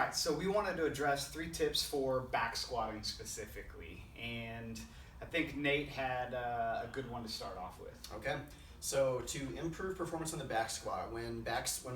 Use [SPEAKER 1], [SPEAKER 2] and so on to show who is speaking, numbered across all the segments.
[SPEAKER 1] right, so we wanted to address 3 tips for back squatting specifically, and I think Nate had a good one to start off with.
[SPEAKER 2] Okay, so to improve performance on the back squat, when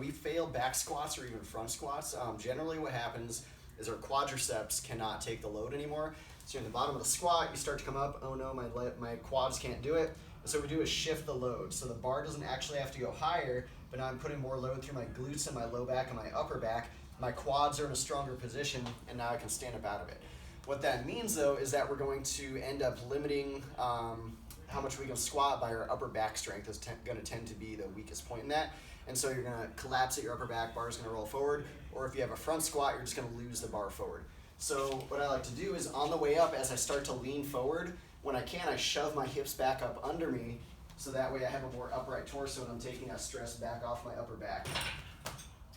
[SPEAKER 2] we fail back squats or even front squats, generally what happens is our quadriceps cannot take the load anymore. So you're in the bottom of the squat, you start to come up, oh no, my quads can't do it. And so what we do is shift the load. So the bar doesn't actually have to go higher, but now I'm putting more load through my glutes and my low back and my upper back. My quads are in a stronger position, and now I can stand up out of it. What that means though is that we're going to end up limiting how much we can squat by our upper back strength is going to tend to be the weakest point in that. And so you're going to collapse at your upper back, bar is going to roll forward, or if you have a front squat, you're just going to lose the bar forward. So what I like to do is on the way up, as I start to lean forward, when I can, I shove my hips back up under me, so that way I have a more upright torso and I'm taking that stress back off my upper back.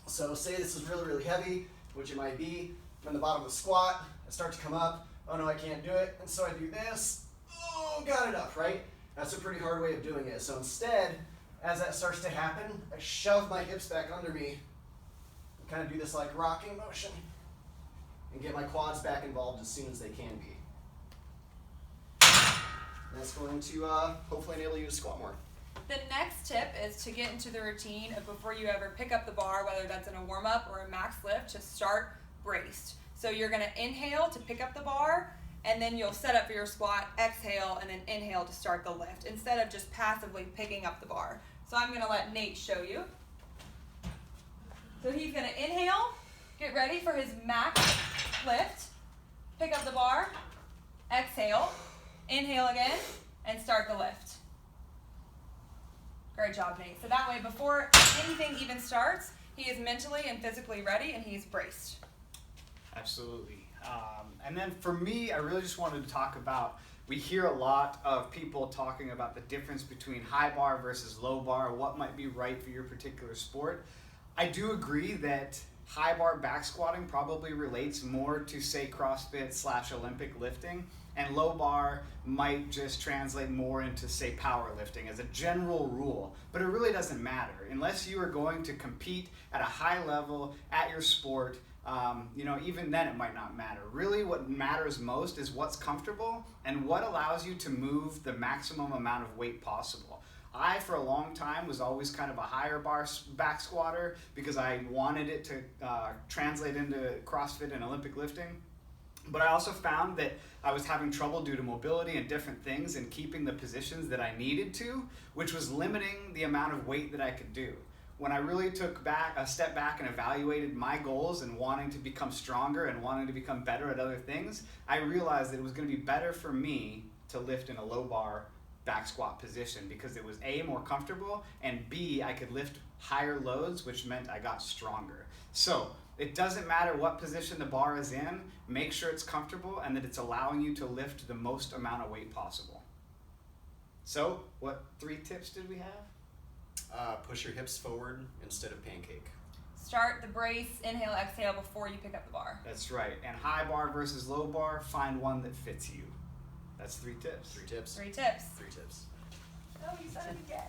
[SPEAKER 2] So say this is really, really heavy, which it might be. I'm in the bottom of the squat, I start to come up, oh no, I can't do it, and so I do this, oh, got it up, right? That's a pretty hard way of doing it. So instead, as that starts to happen, I shove my hips back under me, and kind of do this like rocking motion, and get my quads back involved as soon as they can be. That's going to hopefully enable you to squat more.
[SPEAKER 3] The next tip is to get into the routine of before you ever pick up the bar, whether that's in a warm-up or a max lift, to start braced. So you're going to inhale to pick up the bar, and then you'll set up for your squat, exhale, and then inhale to start the lift, instead of just passively picking up the bar. So I'm going to let Nate show you. So he's going to inhale, get ready for his max lift, pick up the bar, exhale, inhale again, and start the lift. Great job, Nate. So that way, before anything even starts, he is mentally and physically ready, and he's braced.
[SPEAKER 1] Absolutely. And then for me, I really just wanted to talk about, we hear a lot of people talking about the difference between high bar versus low bar, what might be right for your particular sport. I do agree that high bar back squatting probably relates more to, say, CrossFit / Olympic lifting, and low bar might just translate more into, say, powerlifting as a general rule. But it really doesn't matter. Unless you are going to compete at a high level at your sport, even then it might not matter. Really what matters most is what's comfortable and what allows you to move the maximum amount of weight possible. I, for a long time, was always kind of a higher bar back squatter because I wanted it to translate into CrossFit and Olympic lifting. But I also found that I was having trouble due to mobility and different things and keeping the positions that I needed to, which was limiting the amount of weight that I could do. When I really took a step back and evaluated my goals and wanting to become stronger and wanting to become better at other things, I realized that it was going to be better for me to lift in a low bar back squat position because it was A, more comfortable, and B, I could lift higher loads, which meant I got stronger. So it doesn't matter what position the bar is in, make sure it's comfortable and that it's allowing you to lift the most amount of weight possible. So what 3 tips did we have?
[SPEAKER 2] Push your hips forward instead of pancake.
[SPEAKER 3] Start the brace, inhale, exhale before you pick up the bar.
[SPEAKER 1] That's right. And high bar versus low bar, find one that fits you. That's 3 tips.
[SPEAKER 2] 3 tips.
[SPEAKER 3] 3 tips.
[SPEAKER 2] 3 tips.
[SPEAKER 3] Oh, you said it again.